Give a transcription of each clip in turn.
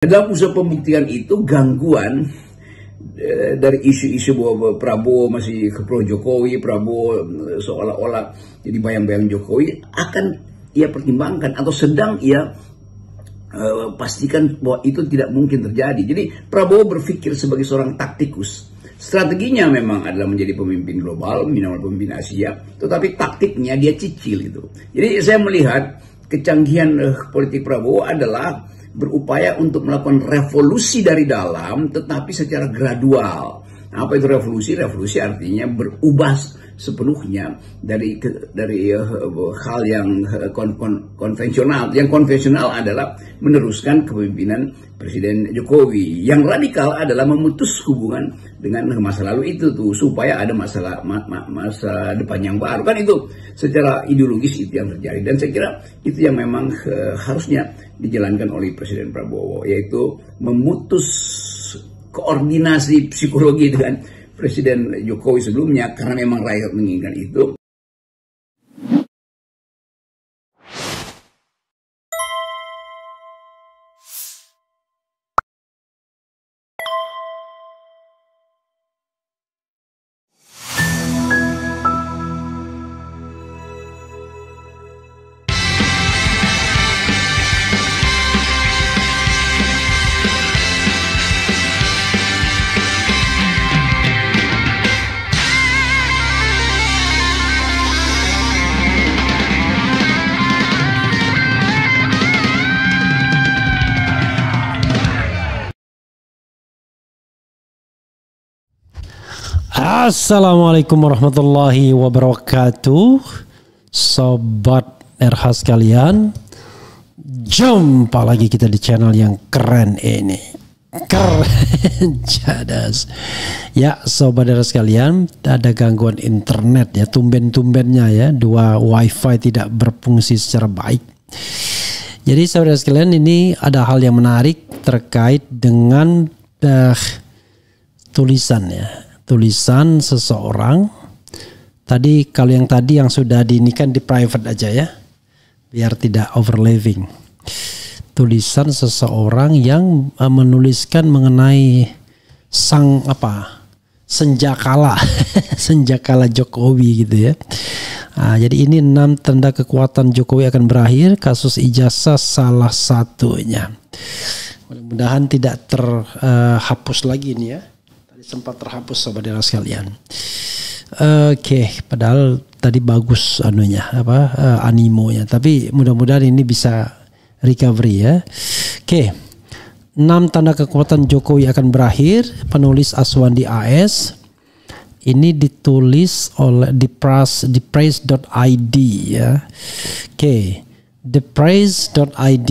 Dalam usaha pembuktian itu gangguan dari isu-isu bahwa Prabowo masih ke pro Jokowi, Prabowo seolah-olah jadi bayang-bayang Jokowi akan ia pertimbangkan atau sedang ia pastikan bahwa itu tidak mungkin terjadi. Jadi Prabowo berpikir sebagai seorang taktikus. Strateginya memang adalah menjadi pemimpin global, minimal pemimpin Asia, tetapi taktiknya dia cicil itu. Jadi saya melihat kecanggihan politik Prabowo adalah berupaya untuk melakukan revolusi dari dalam, tetapi secara gradual. Apa itu revolusi? Revolusi artinya berubah sepenuhnya dari hal yang konvensional. Yang konvensional adalah meneruskan kepemimpinan Presiden Jokowi. Yang radikal adalah memutus hubungan dengan masa lalu itu tuh, supaya ada masa depan yang baru. Kan itu secara ideologis itu yang terjadi, dan saya kira itu yang memang harusnya dijalankan oleh Presiden Prabowo, yaitu memutus koordinasi psikologi dengan Presiden Jokowi sebelumnya, karena memang rakyat menginginkan itu. Assalamualaikum warahmatullahi wabarakatuh, sobat RH sekalian. Jumpa lagi kita di channel yang keren ini, keren cadas. Ya sobat RH sekalian, ada gangguan internet ya, tumben-tumbennya ya, dua wifi tidak berfungsi secara baik. Jadi saudara sekalian, ini ada hal yang menarik terkait dengan tulisan ya, tulisan seseorang. Tadi kalau yang tadi yang sudah diinikan di private aja ya, biar tidak overlapping. Tulisan seseorang yang menuliskan mengenai sang senjakala senjakala Jokowi gitu ya. Jadi ini 6 tanda kekuatan Jokowi akan berakhir, kasus ijazah salah satunya. Mudah-mudahan tidak terhapus lagi ini ya. Sempat terhapus sobat RH sekalian. Oke, padahal tadi bagus animonya, tapi mudah-mudahan ini bisa recovery ya. Oke, 6 tanda kekuatan Jokowi akan berakhir, penulis Aswandi AS. Ini ditulis oleh thepress.id ya. Oke, thepress.id.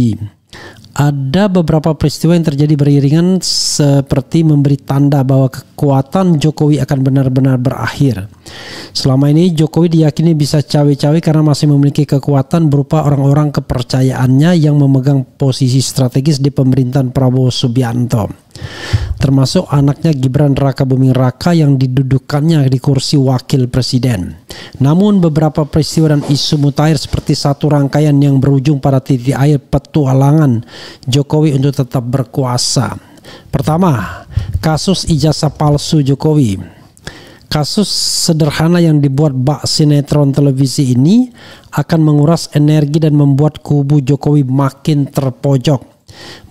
Ada beberapa peristiwa yang terjadi beriringan seperti memberi tanda bahwa kekuatan Jokowi akan benar-benar berakhir. Selama ini Jokowi diyakini bisa cawe-cawe karena masih memiliki kekuatan berupa orang-orang kepercayaannya yang memegang posisi strategis di pemerintahan Prabowo Subianto, termasuk anaknya Gibran Rakabuming Raka yang didudukannya di kursi wakil presiden. Namun beberapa peristiwa dan isu mutakhir seperti satu rangkaian yang berujung pada titik akhir petualangan Jokowi untuk tetap berkuasa. Pertama, kasus ijazah palsu Jokowi. Kasus sederhana yang dibuat bak sinetron televisi ini akan menguras energi dan membuat kubu Jokowi makin terpojok.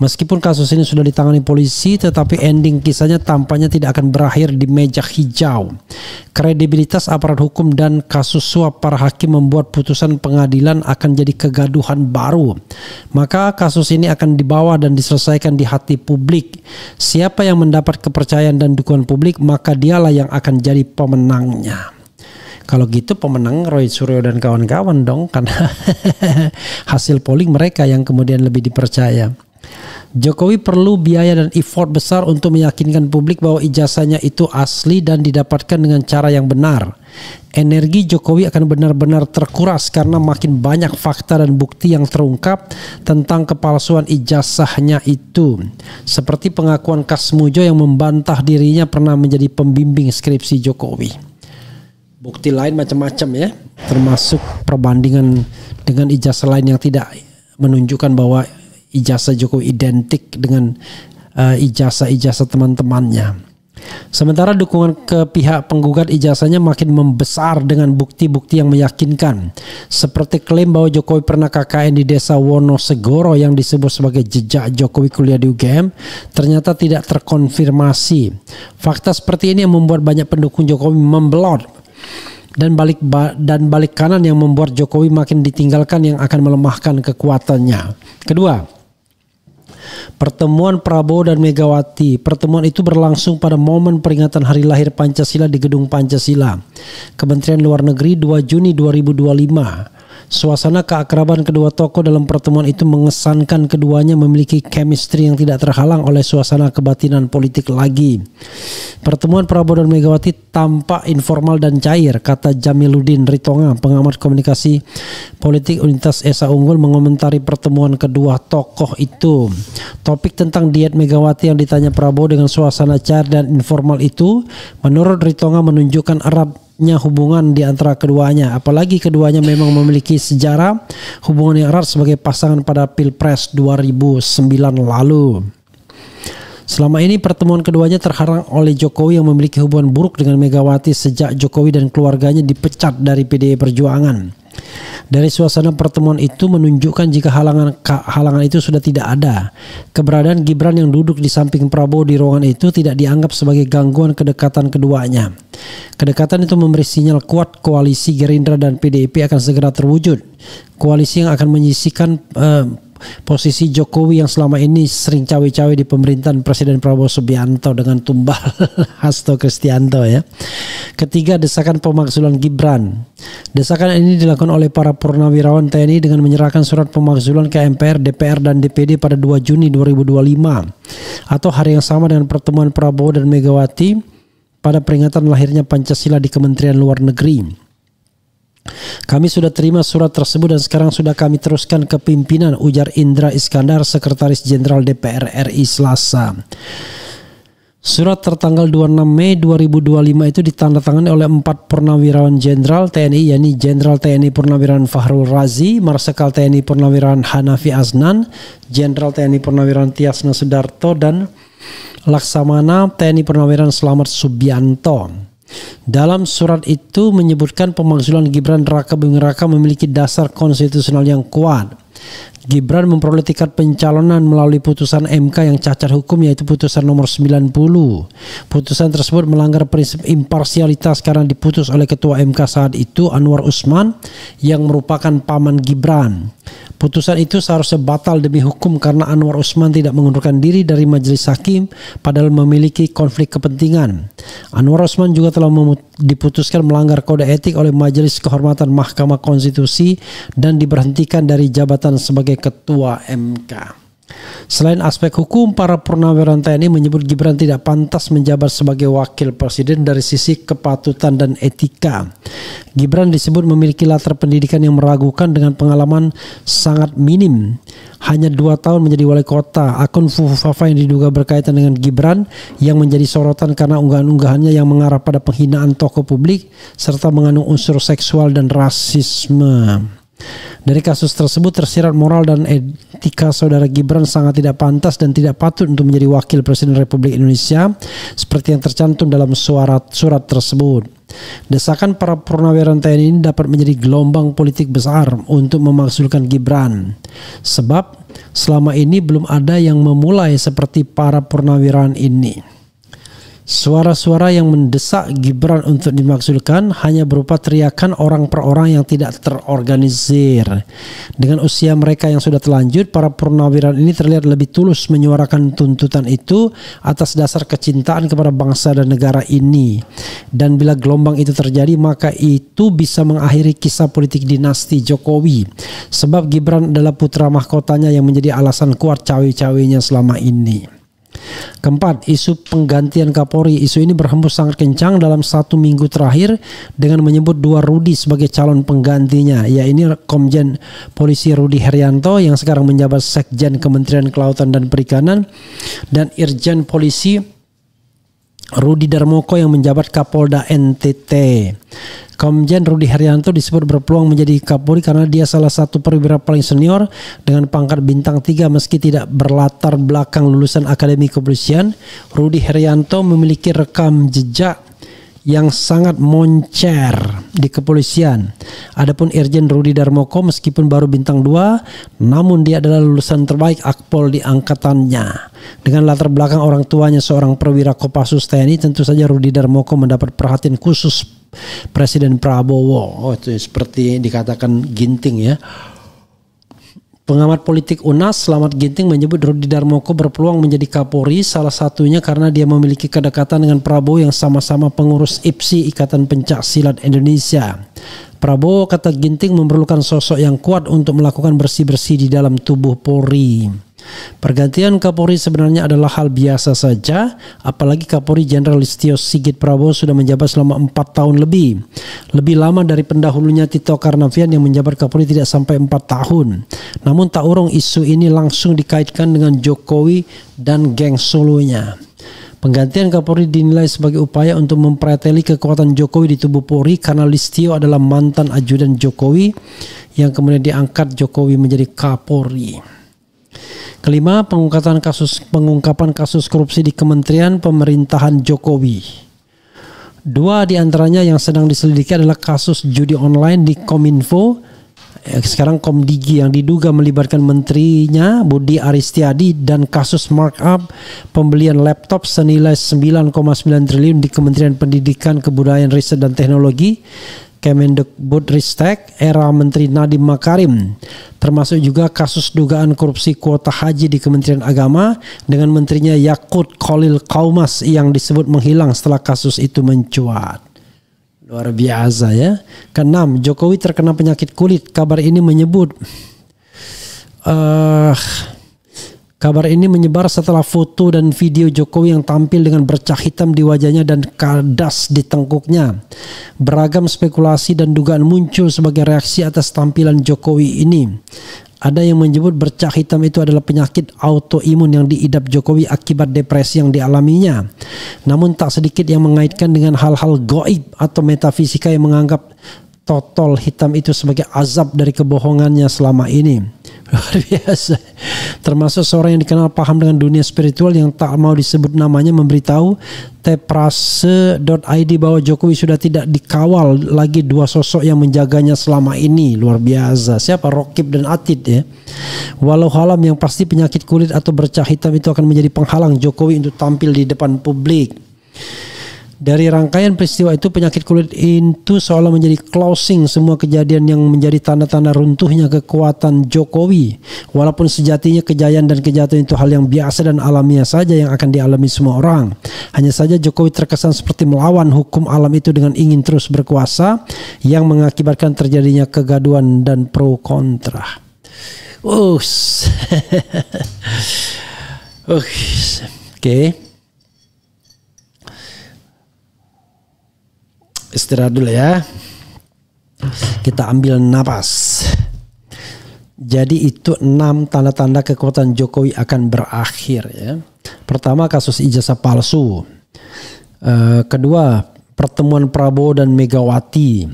Meskipun kasus ini sudah ditangani polisi, tetapi ending kisahnya tampaknya tidak akan berakhir di meja hijau. Kredibilitas aparat hukum dan kasus suap para hakim membuat putusan pengadilan akan jadi kegaduhan baru. Maka kasus ini akan dibawa dan diselesaikan di hati publik. Siapa yang mendapat kepercayaan dan dukungan publik, maka dialah yang akan jadi pemenangnya. Kalau gitu pemenang Roy Suryo dan kawan-kawan dong, karena hasil polling mereka yang kemudian lebih dipercaya. Jokowi perlu biaya dan effort besar untuk meyakinkan publik bahwa ijazahnya itu asli dan didapatkan dengan cara yang benar. Energi Jokowi akan benar-benar terkuras karena makin banyak fakta dan bukti yang terungkap tentang kepalsuan ijazahnya itu. Seperti pengakuan Kasmujo yang membantah dirinya pernah menjadi pembimbing skripsi Jokowi. Bukti lain macam-macam ya, termasuk perbandingan dengan ijazah lain yang tidak menunjukkan bahwa ijazah Jokowi identik dengan ijazah teman-temannya. Sementara dukungan ke pihak penggugat ijazahnya makin membesar dengan bukti-bukti yang meyakinkan, seperti klaim bahwa Jokowi pernah KKN di desa Wonosegoro yang disebut sebagai jejak Jokowi kuliah di UGM ternyata tidak terkonfirmasi. Fakta seperti ini yang membuat banyak pendukung Jokowi membelot dan balik kanan yang membuat Jokowi makin ditinggalkan yang akan melemahkan kekuatannya. Kedua, pertemuan Prabowo dan Megawati. Pertemuan itu berlangsung pada momen peringatan Hari Lahir Pancasila di Gedung Pancasila, Kementerian Luar Negeri 2 Juni 2025. Suasana keakraban kedua tokoh dalam pertemuan itu mengesankan keduanya memiliki chemistry yang tidak terhalang oleh suasana kebatinan politik lagi. Pertemuan Prabowo dan Megawati tampak informal dan cair, kata Jamiluddin Ritonga, pengamat komunikasi politik Universitas Esa Unggul, mengomentari pertemuan kedua tokoh itu. Topik tentang diet Megawati yang ditanya Prabowo dengan suasana cair dan informal itu, menurut Ritonga menunjukkan eratnya hubungan di antara keduanya. Apalagi keduanya memang memiliki sejarah hubungan yang erat sebagai pasangan pada Pilpres 2009 lalu. Selama ini pertemuan keduanya terhalang oleh Jokowi yang memiliki hubungan buruk dengan Megawati sejak Jokowi dan keluarganya dipecat dari PDI Perjuangan. Dari suasana pertemuan itu menunjukkan jika halangan itu sudah tidak ada. Keberadaan Gibran yang duduk di samping Prabowo di ruangan itu tidak dianggap sebagai gangguan kedekatan keduanya. Kedekatan itu memberi sinyal kuat koalisi Gerindra dan PDIP akan segera terwujud. Koalisi yang akan menyisihkan posisi Jokowi yang selama ini sering cawe-cawe di pemerintahan Presiden Prabowo Subianto dengan tumbal Hasto Kristianto ya. Ketiga, desakan pemakzulan Gibran. Desakan ini dilakukan oleh para purnawirawan TNI dengan menyerahkan surat pemakzulan ke MPR, DPR, dan DPD pada 2 Juni 2025 atau hari yang sama dengan pertemuan Prabowo dan Megawati pada peringatan lahirnya Pancasila di Kementerian Luar Negeri. Kami sudah terima surat tersebut dan sekarang sudah kami teruskan ke pimpinan, ujar Indra Iskandar, Sekretaris Jenderal DPR RI Selasa. Surat tertanggal 26 Mei 2025 itu ditandatangani oleh 4 purnawirawan jenderal TNI, yakni Jenderal TNI Purnawirawan Fahrul Razi, Marsikal TNI Purnawirawan Hanafi Aznan, Jenderal TNI Purnawirawan Tiasno Sudarto, dan Laksamana TNI Purnawirawan Slamet Subianto. Dalam surat itu menyebutkan pemakzulan Gibran Raka Buming Raka memiliki dasar konstitusional yang kuat. Gibran memperoleh tiket pencalonan melalui putusan MK yang cacat hukum, yaitu putusan nomor 90. Putusan tersebut melanggar prinsip imparsialitas karena diputus oleh Ketua MK saat itu, Anwar Usman, yang merupakan paman Gibran. Putusan itu seharusnya batal demi hukum karena Anwar Usman tidak mengundurkan diri dari majelis hakim padahal memiliki konflik kepentingan. Anwar Usman juga telah diputuskan melanggar kode etik oleh Majelis Kehormatan Mahkamah Konstitusi dan diberhentikan dari jabatan sebagai Ketua MK. Selain aspek hukum, para purnawirawan TNI menyebut Gibran tidak pantas menjabat sebagai wakil presiden dari sisi kepatutan dan etika. Gibran disebut memiliki latar pendidikan yang meragukan dengan pengalaman sangat minim. Hanya 2 tahun menjadi wali kota. Akun Fufu Fafa yang diduga berkaitan dengan Gibran yang menjadi sorotan karena unggahan-unggahannya yang mengarah pada penghinaan tokoh publik serta mengandung unsur seksual dan rasisme. Dari kasus tersebut tersirat moral dan etika saudara Gibran sangat tidak pantas dan tidak patut untuk menjadi wakil presiden Republik Indonesia seperti yang tercantum dalam surat tersebut. Desakan para purnawirawan TNI ini dapat menjadi gelombang politik besar untuk memakzulkan Gibran. Sebab selama ini belum ada yang memulai seperti para purnawirawan ini. Suara-suara yang mendesak Gibran untuk dimaksudkan hanya berupa teriakan orang per orang yang tidak terorganisir. Dengan usia mereka yang sudah terlanjut, para purnawirawan ini terlihat lebih tulus menyuarakan tuntutan itu atas dasar kecintaan kepada bangsa dan negara ini. Dan bila gelombang itu terjadi, maka itu bisa mengakhiri kisah politik dinasti Jokowi. Sebab Gibran adalah putra mahkotanya yang menjadi alasan kuat cawe-cawenya selama ini. Keempat, isu penggantian Kapolri. Isu ini berhembus sangat kencang dalam 1 minggu terakhir dengan menyebut 2 Rudi sebagai calon penggantinya, yaitu Komjen Polisi Rudi Herianto yang sekarang menjabat Sekjen Kementerian Kelautan dan Perikanan dan Irjen Polisi Rudi Darmoko yang menjabat Kapolda NTT. Komjen Rudi Haryanto disebut berpeluang menjadi Kapolri karena dia salah satu perwira paling senior dengan pangkat bintang 3 meski tidak berlatar belakang lulusan Akademi Kepolisian. Rudi Haryanto memiliki rekam jejak yang sangat moncer di kepolisian. Adapun Irjen Rudi Darmoko meskipun baru bintang 2, namun dia adalah lulusan terbaik Akpol di angkatannya. Dengan latar belakang orang tuanya seorang perwira Kopassus TNI, tentu saja Rudi Darmoko mendapat perhatian khusus Presiden Prabowo. Oh, itu seperti dikatakan Ginting ya. Pengamat politik UNAS Slamet Ginting menyebut Rudi Darmoko berpeluang menjadi Kapolri salah satunya karena dia memiliki kedekatan dengan Prabowo yang sama-sama pengurus IPSI Ikatan Pencak Silat Indonesia. Prabowo, kata Ginting, memerlukan sosok yang kuat untuk melakukan bersih-bersih di dalam tubuh Polri. Pergantian Kapolri sebenarnya adalah hal biasa saja, apalagi Kapolri Jenderal Listio Sigit Prabowo sudah menjabat selama 4 tahun lebih. Lebih lama dari pendahulunya Tito Karnavian yang menjabat Kapolri tidak sampai 4 tahun. Namun tak urung isu ini langsung dikaitkan dengan Jokowi dan geng solonya. Penggantian Kapolri dinilai sebagai upaya untuk mempreteli kekuatan Jokowi di tubuh Polri karena Listio adalah mantan ajudan Jokowi yang kemudian diangkat Jokowi menjadi Kapolri. Kelima, pengungkapan kasus korupsi di Kementerian Pemerintahan Jokowi. 2 di antaranya yang sedang diselidiki adalah kasus judi online di Kominfo, sekarang Komdigi, yang diduga melibatkan menterinya Budi Aristiadi, dan kasus markup pembelian laptop senilai 9,9 triliun di Kementerian Pendidikan, Kebudayaan, Riset dan Teknologi Kemendikbudristek era Menteri Nadiem Makarim, termasuk juga kasus dugaan korupsi kuota haji di Kementerian Agama dengan menterinya Yakut Khalil Qaumas yang disebut menghilang setelah kasus itu mencuat. Luar biasa ya. Keenam, Jokowi terkena penyakit kulit. Kabar ini menyebar setelah foto dan video Jokowi yang tampil dengan bercak hitam di wajahnya dan kadas di tengkuknya. Beragam spekulasi dan dugaan muncul sebagai reaksi atas tampilan Jokowi ini. Ada yang menyebut bercak hitam itu adalah penyakit autoimun yang diidap Jokowi akibat depresi yang dialaminya. Namun tak sedikit yang mengaitkan dengan hal-hal gaib atau metafisika yang menganggap totol hitam itu sebagai azab dari kebohongannya selama ini. Luar biasa. Termasuk seorang yang dikenal paham dengan dunia spiritual yang tak mau disebut namanya memberitahu teprase.id bahwa Jokowi sudah tidak dikawal lagi 2 sosok yang menjaganya selama ini. Luar biasa. Siapa? Rokib dan Atid ya. Walau halam yang pasti penyakit kulit atau bercak hitam itu akan menjadi penghalang Jokowi untuk tampil di depan publik. Dari rangkaian peristiwa itu, penyakit kulit itu seolah menjadi closing semua kejadian yang menjadi tanda-tanda runtuhnya kekuatan Jokowi. Walaupun sejatinya kejayaan dan kejatuhan itu hal yang biasa dan alamiah saja yang akan dialami semua orang. Hanya saja Jokowi terkesan seperti melawan hukum alam itu dengan ingin terus berkuasa yang mengakibatkan terjadinya kegaduhan dan pro kontra. Oke. Istirahat dulu ya. Kita ambil napas. Jadi itu 6 tanda-tanda kekuatan Jokowi akan berakhir ya. Pertama, kasus ijazah palsu. Kedua, pertemuan Prabowo dan Megawati.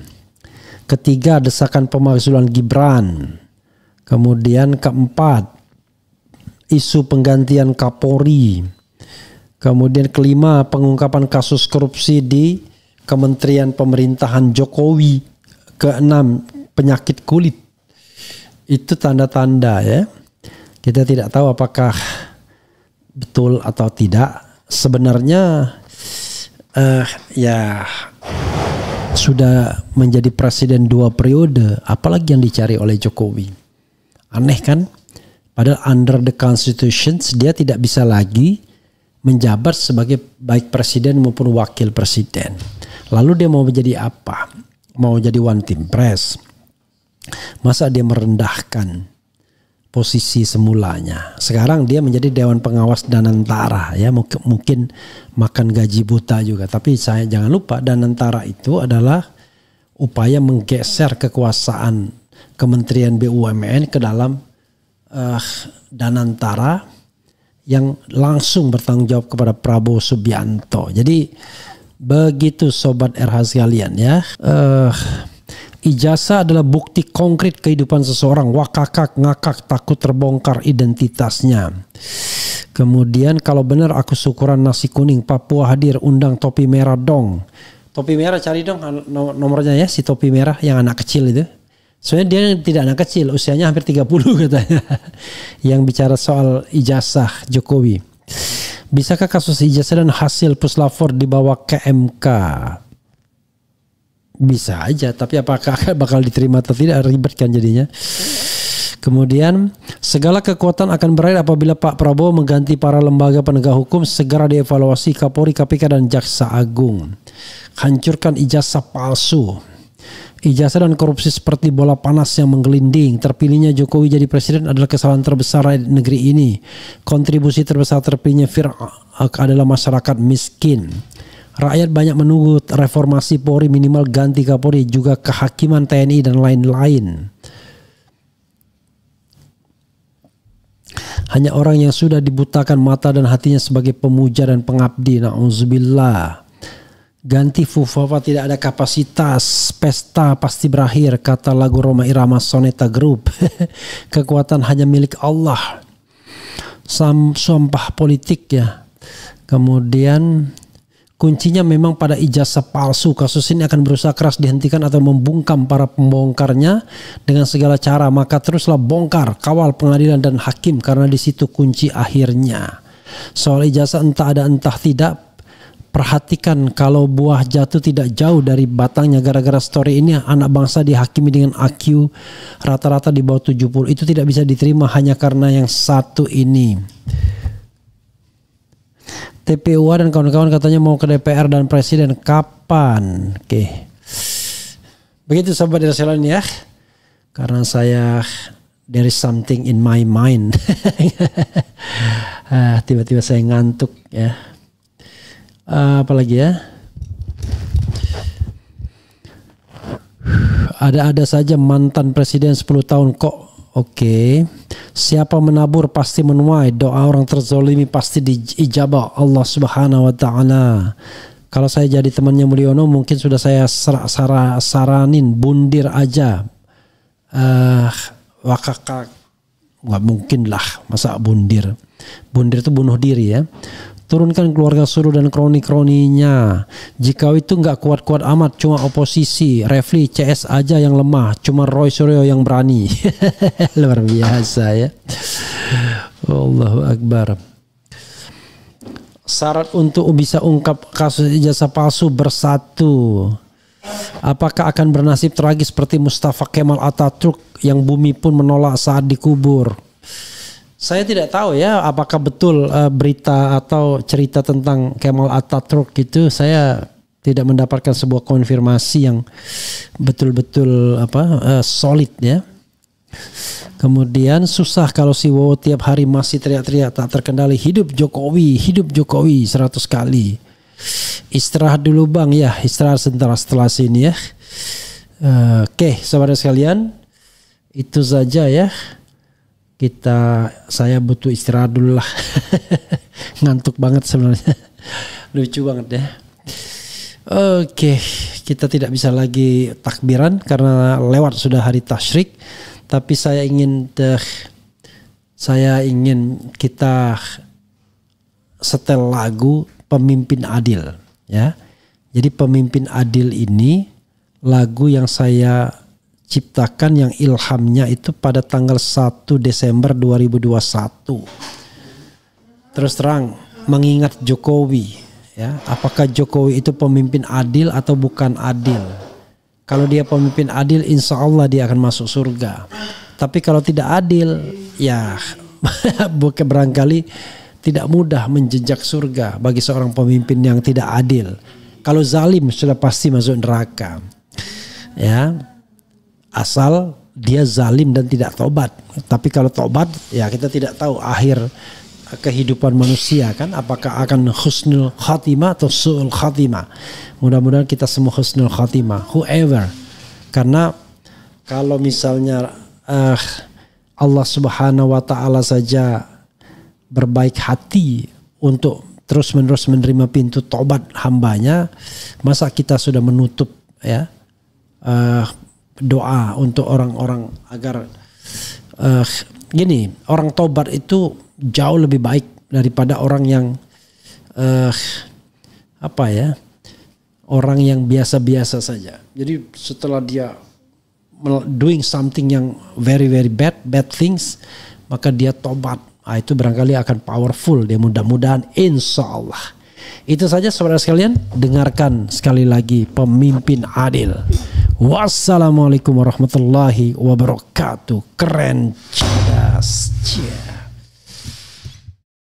Ketiga, desakan pemakzulan Gibran. Kemudian keempat, isu penggantian Kapolri. Kemudian kelima, pengungkapan kasus korupsi di Kementerian Pemerintahan Jokowi. Keenam, penyakit kulit. Itu tanda-tanda ya. Kita tidak tahu apakah betul atau tidak. Sebenarnya ya sudah menjadi presiden 2 periode, apalagi yang dicari oleh Jokowi. Aneh kan? Padahal under the constitution dia tidak bisa lagi menjabat sebagai baik presiden maupun wakil presiden. Lalu dia mau menjadi apa? Mau jadi one team press? Masa dia merendahkan posisi semulanya? Sekarang dia menjadi Dewan Pengawas Danantara ya, mungkin makan gaji buta juga. Tapi saya jangan lupa Danantara itu adalah upaya menggeser kekuasaan Kementerian BUMN ke dalam Danantara yang langsung bertanggung jawab kepada Prabowo Subianto. Jadi begitu sobat RH sekalian ya. Ijazah adalah bukti konkret kehidupan seseorang. Wakakak ngakak takut terbongkar identitasnya. Kemudian kalau benar aku syukuran nasi kuning. Papua hadir undang topi merah dong. Topi merah cari dong nomornya ya, si topi merah yang anak kecil itu. Soalnya dia tidak anak kecil, usianya hampir 30 katanya. Yang bicara soal ijazah Jokowi. Bisakah kasus ijazah dan hasil puslapor dibawa ke MK? Bisa aja, tapi apakah bakal diterima atau tidak, ribet kan jadinya. Kemudian segala kekuatan akan berakhir apabila Pak Prabowo mengganti para lembaga penegak hukum, segera dievaluasi Kapolri, KPK dan Jaksa Agung. Hancurkan ijazah palsu. Ijazah dan korupsi seperti bola panas yang menggelinding. Terpilihnya Jokowi jadi presiden adalah kesalahan terbesar negeri ini. Kontribusi terbesar terpilihnya adalah masyarakat miskin. Rakyat banyak menunggu reformasi Polri, minimal ganti Kapolri, juga kehakiman TNI dan lain-lain. Hanya orang yang sudah dibutakan mata dan hatinya sebagai pemuja dan pengabdi. Na'udzubillah. Ganti Fufawa tidak ada kapasitas. Pesta pasti berakhir, kata lagu Roma Irama Soneta Group. Kekuatan hanya milik Allah. Sampah politik ya. Kemudian kuncinya memang pada ijazah palsu. Kasus ini akan berusaha keras dihentikan atau membungkam para pembongkarnya dengan segala cara. Maka teruslah bongkar, kawal pengadilan dan hakim, karena di situ kunci akhirnya. Soal ijazah entah ada entah tidak. Perhatikan kalau buah jatuh tidak jauh dari batangnya. Gara-gara story ini anak bangsa dihakimi dengan IQ rata-rata di bawah 70. Itu tidak bisa diterima hanya karena yang satu ini. TPUA dan kawan-kawan katanya mau ke DPR dan presiden. Kapan? Oke. Begitu sobat Rasulullah ya. Karena saya there is something in my mind. Tiba-tiba saya ngantuk ya. Apalagi ya? Ada saja mantan presiden 10 tahun kok. Oke. Siapa menabur pasti menuai. Doa orang terzolimi pasti diijabah Allah Subhanahu wa ta'ala. Kalau saya jadi temannya Mulyono mungkin sudah saya saranin bundir aja. Wakakak. Nggak mungkin lah masa bundir. Bundir itu bunuh diri ya. Turunkan keluarga Suruh dan kroni-kroninya. Jika itu nggak kuat-kuat amat, cuma oposisi. Refli CS aja yang lemah, cuma Roy Suryo yang berani. Luar biasa ya. Allahu Akbar. Syarat untuk bisa ungkap kasus ijazah palsu bersatu. Apakah akan bernasib tragis seperti Mustafa Kemal Atatürk yang bumi pun menolak saat dikubur? Saya tidak tahu ya apakah betul berita atau cerita tentang Kemal Atatürk itu. Saya tidak mendapatkan sebuah konfirmasi yang betul-betul solid ya. Kemudian susah kalau si Wowo tiap hari masih teriak-teriak tak terkendali hidup Jokowi 100 kali. Istirahat dulu bang ya, istirahat sebentar setelah sini ya. Oke, saudara sekalian, itu saja ya. Saya butuh istirahat dulu lah. Ngantuk banget sebenarnya. Lucu banget ya. Oke, kita tidak bisa lagi takbiran karena lewat sudah hari tasyrik. Tapi saya ingin kita setel lagu Pemimpin Adil ya. Jadi Pemimpin Adil ini lagu yang saya ciptakan yang ilhamnya itu pada tanggal 1 Desember 2021. Terus terang mengingat Jokowi ya, apakah Jokowi itu pemimpin adil atau bukan adil? Kalau dia pemimpin adil, insya Allah dia akan masuk surga. Tapi kalau tidak adil, ya barangkali tidak mudah menjejak surga bagi seorang pemimpin yang tidak adil. Kalau zalim sudah pasti masuk neraka. Ya. Asal dia zalim dan tidak tobat. Tapi kalau tobat ya kita tidak tahu akhir kehidupan manusia kan. Apakah akan husnul khatimah atau su'ul khatimah. Mudah-mudahan kita semua husnul khatimah. Whoever. Karena kalau misalnya Allah Subhanahu wa ta'ala saja berbaik hati untuk terus-menerus menerima pintu tobat hambanya, masa kita sudah menutup ya doa untuk orang-orang agar gini, orang tobat itu jauh lebih baik daripada orang yang orang yang biasa-biasa saja. Jadi setelah dia doing something yang very very bad things, maka dia tobat. Itu barangkali akan powerful dia, mudah-mudahan, insya Allah. Itu saja saudara sekalian, dengarkan sekali lagi Pemimpin Adil. Wassalamualaikum warahmatullahi wabarakatuh. Keren, cerdas.